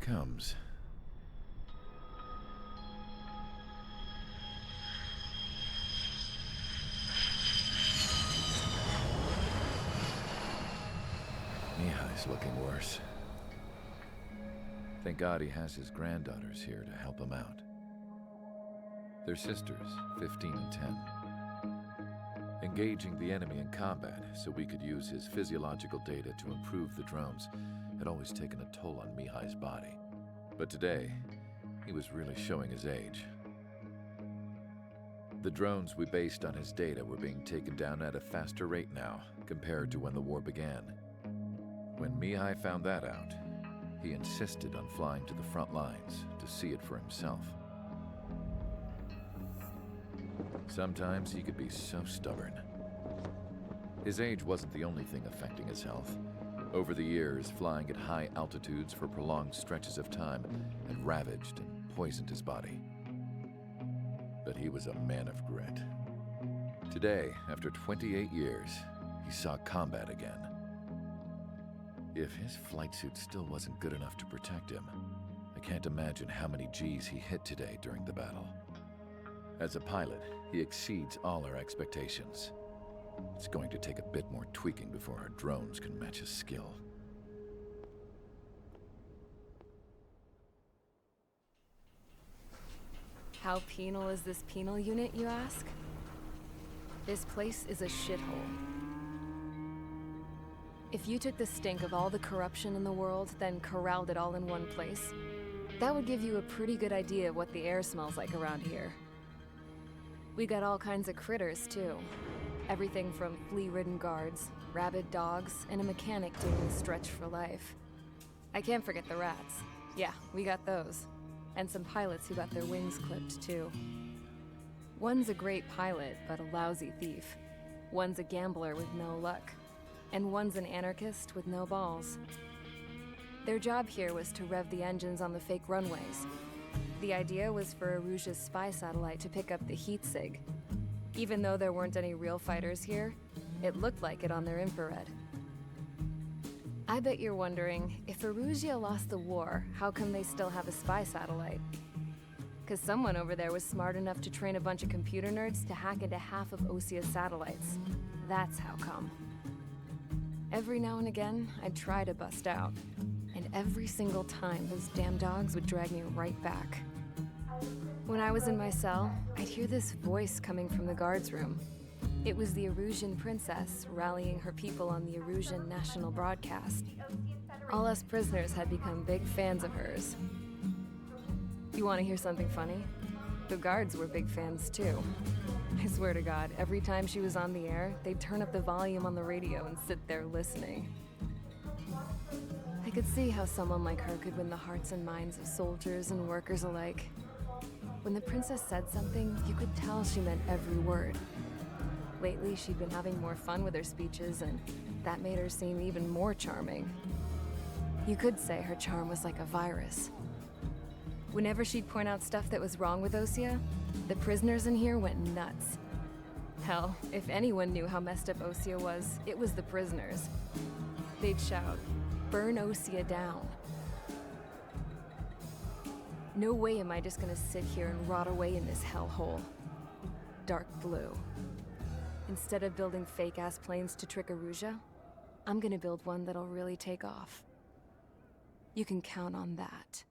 comes. Mihai's looking worse. Thank God he has his granddaughters here to help him out. They're sisters, 15 and 10. Engaging the enemy in combat so we could use his physiological data to improve the drones had always taken a toll on Mihai's body. But today, he was really showing his age. The drones we based on his data were being taken down at a faster rate now compared to when the war began. When Mihai found that out, he insisted on flying to the front lines to see it for himself. Sometimes he could be so stubborn. His age wasn't the only thing affecting his health. Over the years, flying at high altitudes for prolonged stretches of time had ravaged and poisoned his body. But he was a man of grit. Today, after 28 years, he saw combat again. If his flight suit still wasn't good enough to protect him, I can't imagine how many Gs he hit today during the battle. As a pilot, he exceeds all our expectations. It's going to take a bit more tweaking before our drones can match his skill. How penal is this penal unit, you ask? This place is a shithole. If you took the stink of all the corruption in the world, then corralled it all in one place, that would give you a pretty good idea of what the air smells like around here. We got all kinds of critters, too. Everything from flea-ridden guards, rabid dogs, and a mechanic doing a stretch for life. I can't forget the rats. Yeah, we got those. And some pilots who got their wings clipped, too. One's a great pilot, but a lousy thief. One's a gambler with no luck. And one's an anarchist with no balls. Their job here was to rev the engines on the fake runways. The idea was for Aruja's spy satellite to pick up the heat sig. Even though there weren't any real fighters here, it looked like it on their infrared. I bet you're wondering, if Aruja lost the war, how come they still have a spy satellite? 'Cause someone over there was smart enough to train a bunch of computer nerds to hack into half of Osia's satellites. That's how come. Every now and again, I'd try to bust out. And every single time, those damn dogs would drag me right back. When I was in my cell, I'd hear this voice coming from the guards room. It was the Erusian princess rallying her people on the Erusian national broadcast. All us prisoners had become big fans of hers. You want to hear something funny? The guards were big fans too. I swear to God, every time she was on the air, they'd turn up the volume on the radio and sit there listening. I could see how someone like her could win the hearts and minds of soldiers and workers alike. When the princess said something, you could tell she meant every word. Lately, she'd been having more fun with her speeches, and that made her seem even more charming. You could say her charm was like a virus. Whenever she'd point out stuff that was wrong with Osia, the prisoners in here went nuts. Hell, if anyone knew how messed up Osia was, it was the prisoners. They'd shout, "Burn Osia down." No way am I just gonna sit here and rot away in this hellhole. Dark blue. Instead of building fake-ass planes to trick Aruja, I'm gonna build one that'll really take off. You can count on that.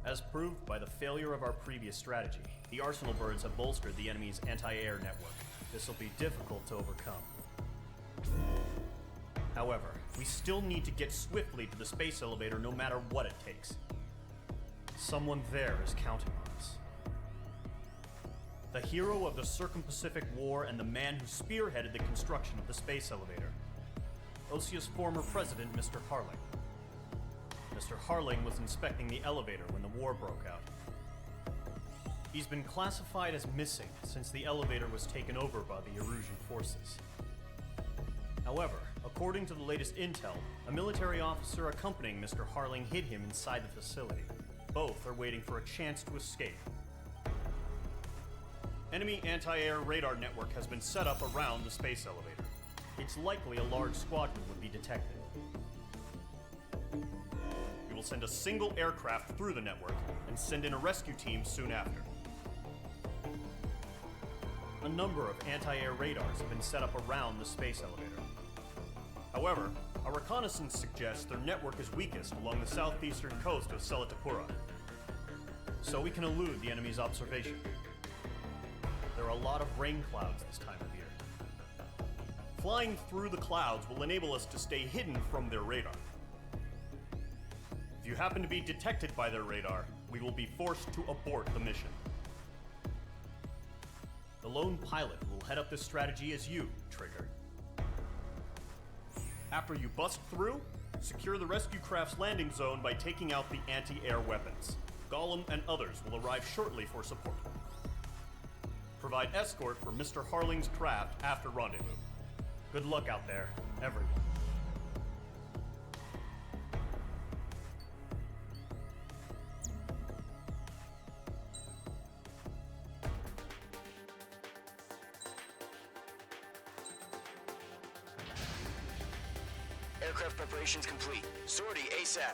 As proved by the failure of our previous strategy, the Arsenal birds have bolstered the enemy's anti-air network. This will be difficult to overcome. However, we still need to get swiftly to the space elevator no matter what it takes. Someone there is counting on us. The hero of the Circum-Pacific War and the man who spearheaded the construction of the space elevator. Osia's former president, Mr. Harling. Mr. Harling was inspecting the elevator when the war broke out. He's been classified as missing since the elevator was taken over by the Erusian forces. However, According to the latest intel, a military officer accompanying Mr. Harling hid him inside the facility. Both are waiting for a chance to escape. Enemy anti-air radar network has been set up around the space elevator. It's likely a large squadron would be detected. We will send a single aircraft through the network and send in a rescue team soon after. A number of anti-air radars have been set up around the space elevator. However, our reconnaissance suggests their network is weakest along the southeastern coast of Selatapura, so we can elude the enemy's observation. There are a lot of rain clouds this time of year. Flying through the clouds will enable us to stay hidden from their radar. If you happen to be detected by their radar, we will be forced to abort the mission. The lone pilot will head up this strategy as you, Trigger. After you bust through, secure the rescue craft's landing zone by taking out the anti-air weapons. Gollum and others will arrive shortly for support. Provide escort for Mr. Harling's craft after rendezvous. Good luck out there, everyone. Aircraft preparations complete. Sortie ASAP.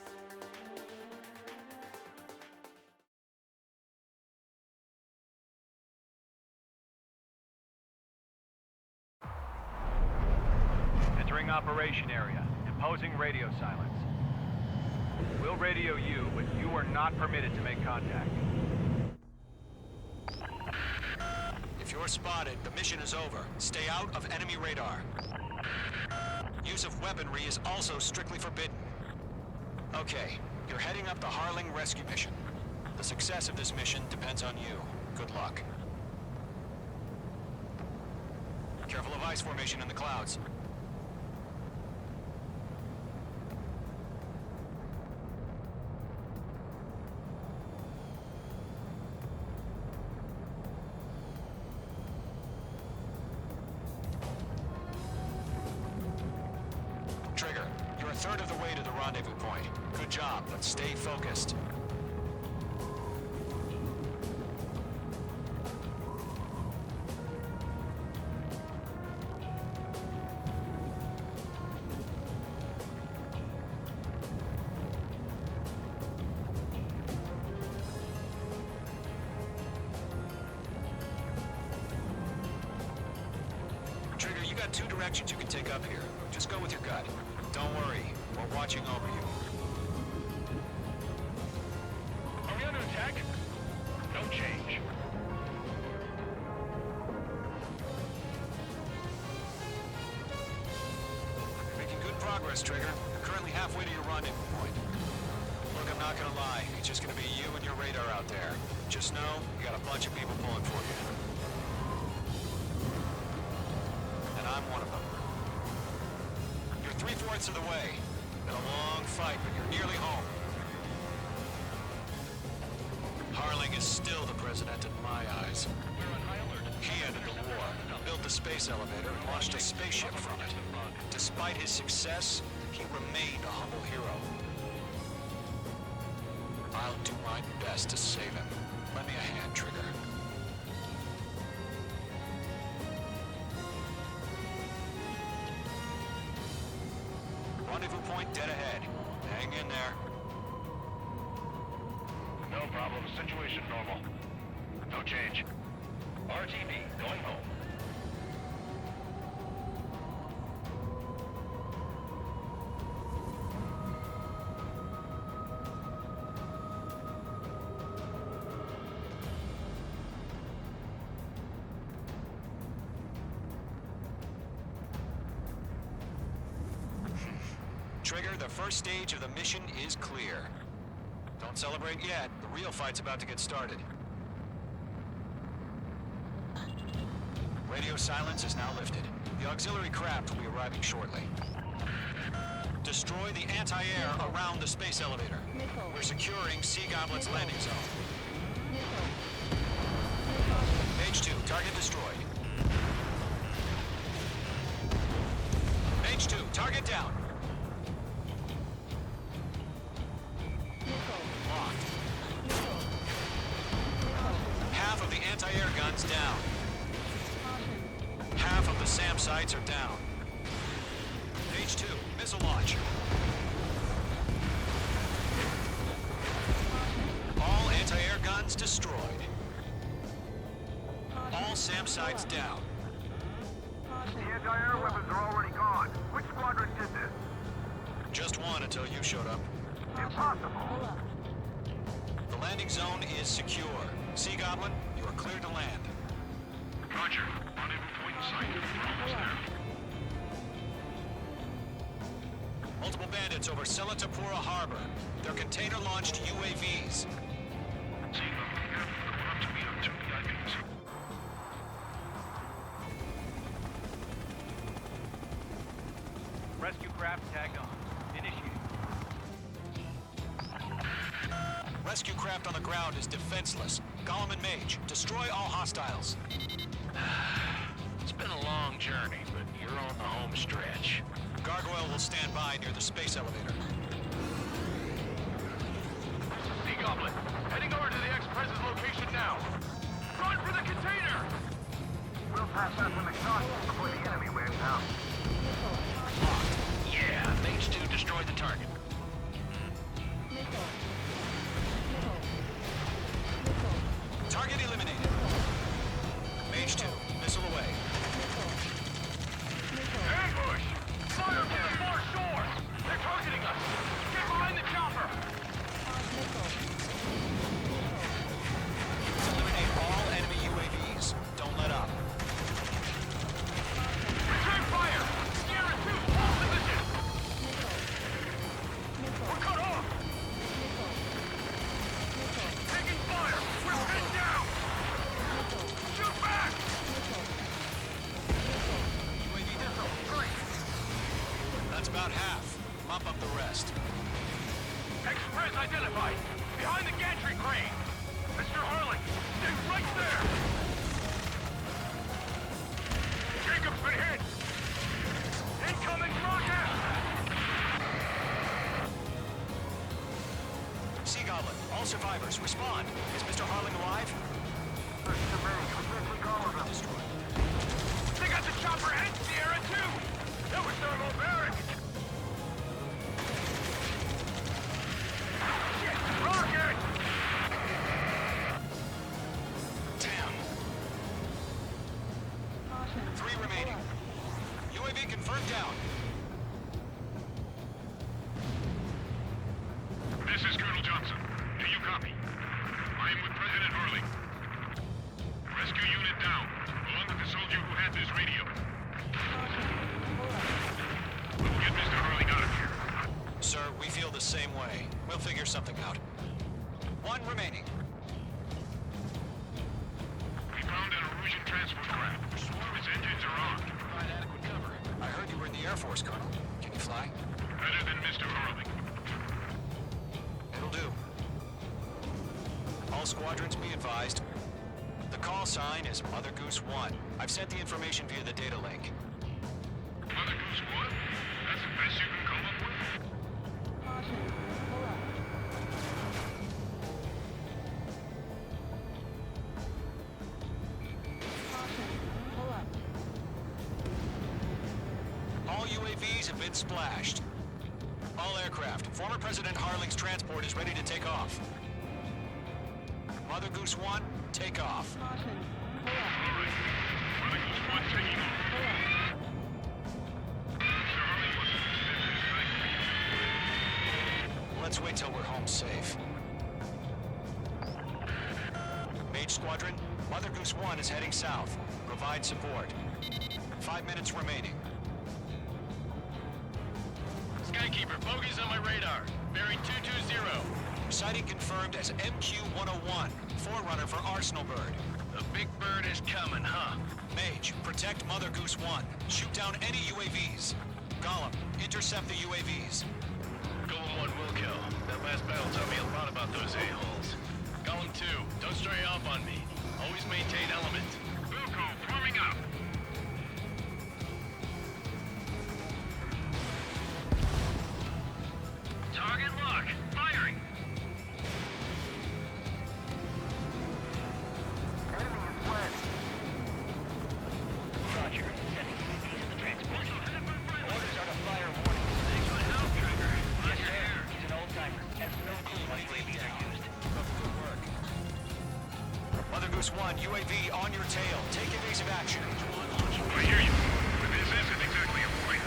Entering operation area. Imposing radio silence. We'll radio you, but you are not permitted to make contact. If you're spotted, the mission is over. Stay out of enemy radar. Use of weaponry is also strictly forbidden. Okay, you're heading up the Harling rescue mission. The success of this mission depends on you. Good luck. Careful of ice formation in the clouds. Trigger, you're a third of the way to the rendezvous point. Good job, but stay focused. Trigger, you got two directions you can take up here. Just go with your gut. Don't worry, we're watching over you. Are we under attack? No change. Making good progress, Trigger. You're currently halfway to your rendezvous point. Look, I'm not gonna lie. It's just gonna be you and your radar out there. Just know, you got a bunch of people pulling for you. And I'm one of them. You're 3/4 of the way. Been a long fight, but you're nearly home. Harling is still the president in my eyes. He ended the war, built the space elevator, and launched a spaceship from it. Despite his success, he remained a humble hero. I'll do my best to save him. Lend me a hand, Trigger. Rendezvous point dead ahead. Hang in there. No problem. Situation normal. No change. RTB, going home. Trigger, the first stage of the mission is clear. Don't celebrate yet. The real fight's about to get started. Radio silence is now lifted. The auxiliary craft will be arriving shortly. Destroy the anti-air around the space elevator. We're securing Sea Goblet's landing zone. Mage 2, target destroyed. Mage 2, target Target down. Locked. Half of the anti-air guns down. Half of the SAM sites are down. Page 2, missile launch. All anti-air guns destroyed. All SAM sites down. The anti-air weapons are already gone. Which squadron did this? Just one until you showed up. Impossible. The landing zone is secure. Sea Goblin, you are cleared to land. Roger. Rendezvous point in sight. We're almost there. Multiple bandits over Selatapura Harbor. They're container-launched UAVs. See, we're up to me on 2 VIPs. Rescue craft tagged on. Initiating. Rescue craft on the ground is defenseless. Gollum and Mage, destroy all hostiles. It's been a long journey, but you're on the home stretch. Gargoyle will stand by near the space elevator. Sea Goblin, heading over to the Express's location now. Run for the container! We'll pass out some exhaust before the enemy wears out. Yeah, Mage 2 destroyed the target. Target eliminated. Mage 2, missile away. Ambush! Fire from the far shore! They're targeting us! Get behind the chopper! Eliminate all enemy UAVs. Don't let up. Return fire! Sierra 2, hold position! We're cut off! Taking fire! We're pinned down! Shoot back! UAV down. Great! That's about half. Mop up the rest. Express identified! Behind the gantry crane! Mr. Harling, stay right there! Jacob's been hit! Incoming rocket! Sea Goblin, all survivors, respond. Is Mr. Harling alive? Destroyed. They got the chopper and Sierra too! That was thermobaric! Shit! Rocket! Damn. 3 remaining. UAV confirmed down. This is Colonel Johnson. Do you copy? I am with President Harling. Rescue unit down, along with the soldier who had this radio. We'll get Mr. Harling out of here. Sir, we feel the same way. We'll figure something out. 1 remaining. We found an Erusian transport craft. Its engines are on. Provide adequate cover. I heard you were in the Air Force, Colonel. Can you fly? Better than Mr. Harling. It'll do. All squadrons be advised. The call sign is Mother Goose 1. I've sent the information via the data link. Mother Goose what? That's the best you can come up with? All UAVs have been splashed. All aircraft. Former President Harling's transport is ready to take off. Mother Goose 1, take off. All right. Mother Goose 1 taking off. Mr. Harling wasn't Let's wait till we're home safe. Mage Squadron, Mother Goose 1 is heading south. Provide support. 5 minutes remaining. Skykeeper, bogeys on my radar. Bearing 220. Sighting confirmed as MQ-101, forerunner for Arsenal Bird. The big bird is coming, huh? Mage, protect Mother Goose 1. Shoot down any UAVs. Gollum, intercept the UAVs. Golem 1 will kill. That last battle taught me a lot about those a-holes. Golem 2, don't stray off on me. Always maintain element. Wilco, forming up. UAV on your tail. Take evasive action. I hear you, but this isn't exactly a fight.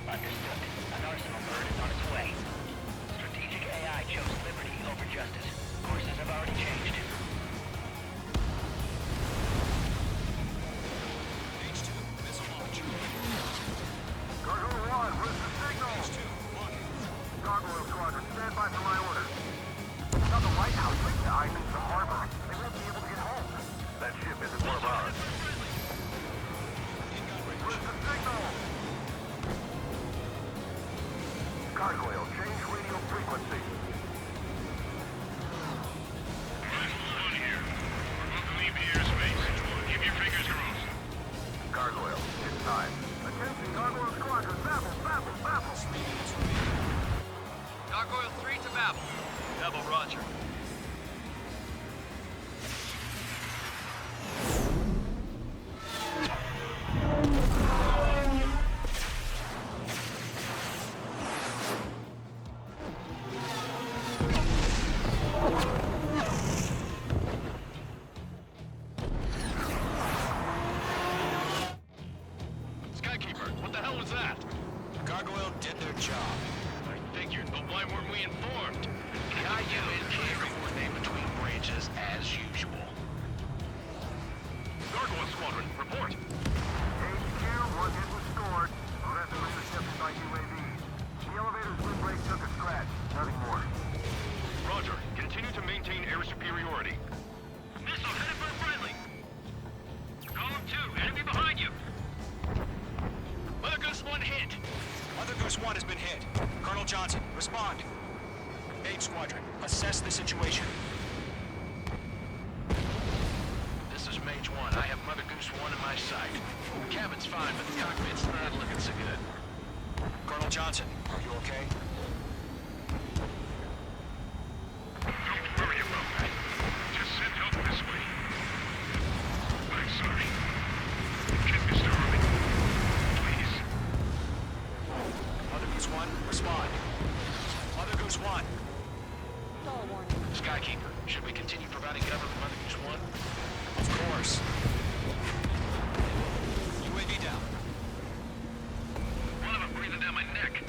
Understood. An arsenal bird is on its way. Strategic AI chose liberty over justice. Courses have already changed. H2, missile launch. Gargoyle 1, where's the signal? H2, launch. Gargoyle Squadron, stand by for my order. Now the White House leads to Ivan's the harbor. They won't be able to get home. That ship isn't one of ours. Where's the signal? Gargoyle, change radio frequency. On here. We're about to leave the airspace. Keep your fingers crossed. Gargoyle, it's time. Attention, Gargoyle Squadron, babble, babble, babble. Gargoyle 3 to Babel. Babel, roger. Skykeeper, what the hell was that? Gargoyle did their job. I figured, but why weren't we informed? The IU and K coordinate between branches as usual. Gargoyle Squadron, report. HQ, one hit was stored. Aggressive intercepted by UAVs. The elevator's wind brake took a scratch. Nothing more. Roger. Continue to maintain air superiority. Missile headed for friendly. Column 2, enemy behind you. Mother Goose 1 hit. Mother Goose 1 has been hit. Colonel Johnson, respond. H Squadron, assess the situation. This is Mage 1. I have Mother Goose 1 in my sight. The cabin's fine, but the cockpit's not looking so good. Colonel Johnson, are you okay? Don't worry about that. Just send help this way. I'm sorry. Get Mr. Harley. Please. Mother Goose 1, respond. Mother Goose 1. Skykeeper, should we continue providing cover for Mother Goose 1? Of course. UAV down. One of them breathing down my neck.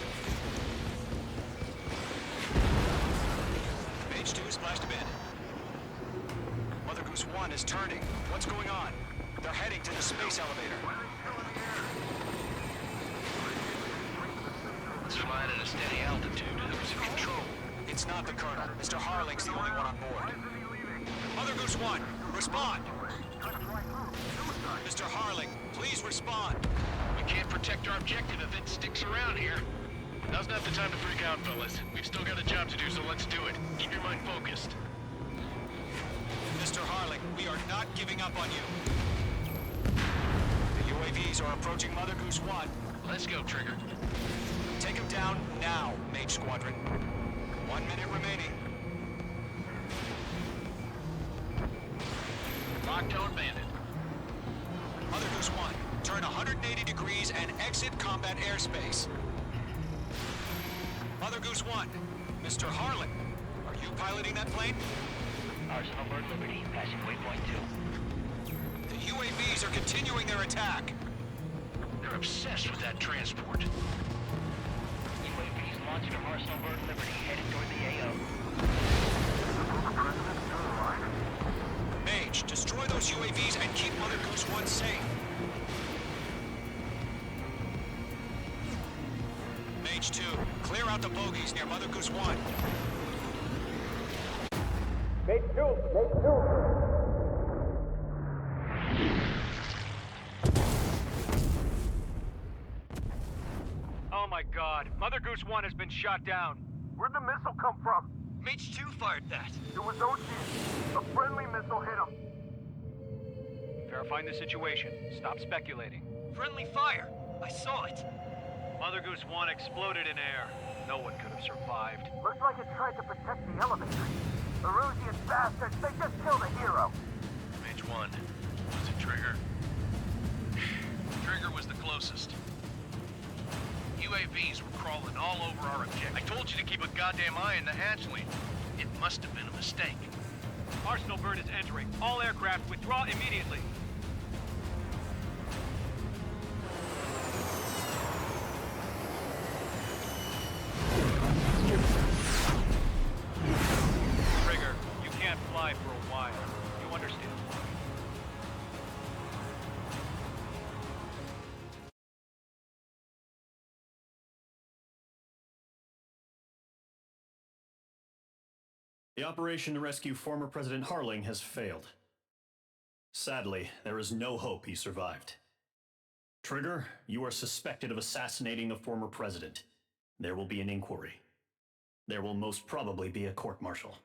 Mage 2 splashed a bit. Mother Goose 1 is turning. What's going on? They're heading to the space elevator. It's flying at a steady altitude. Who's in control? It's not the Colonel. Mr. Harling's the only one on board. Mother Goose 1, respond. Mr. Harling, please respond. We can't protect our objective if it sticks around here. Now's not the time to freak out, fellas. We've still got a job to do, so let's do it. Keep your mind focused. Mr. Harling, we are not giving up on you. The UAVs are approaching Mother Goose 1. Let's go, Trigger. Take him down now, Mage Squadron. 1 minute remaining. Lockdown bandit. Mother Goose 1, turn 180 degrees and exit combat airspace. Mother Goose 1, Mr. Harlan, are you piloting that plane? Arsenal bird Liberty, passing waypoint 2. The UAVs are continuing their attack. They're obsessed with that transport. UAVs launched from Arsenal bird Liberty, headed toward the AO. Mage, destroy those UAVs and keep Mother Goose 1 safe. Mage 2, clear out the bogies near Mother Goose 1. Oh my god. Mother Goose 1 has been shot down. Where'd the missile come from? Mage 2 fired that. It was OG. A friendly missile hit him. Verifying the situation. Stop speculating. Friendly fire. I saw it. Mother Goose 1 exploded in air. No one could have survived. Looks like it tried to protect the elevator. The Erusian bastards, they just killed a hero. Mage 1. Was it Trigger? Trigger was the closest. UAVs were crawling all over our objective. I told you to keep a goddamn eye on the hatchling. It must have been a mistake. Arsenal bird is entering. All aircraft withdraw immediately. Trigger, you can't fly for a while. You understand? The operation to rescue former President Harling has failed. Sadly, there is no hope he survived. Trigger, you are suspected of assassinating the former president. There will be an inquiry. There will most probably be a court-martial.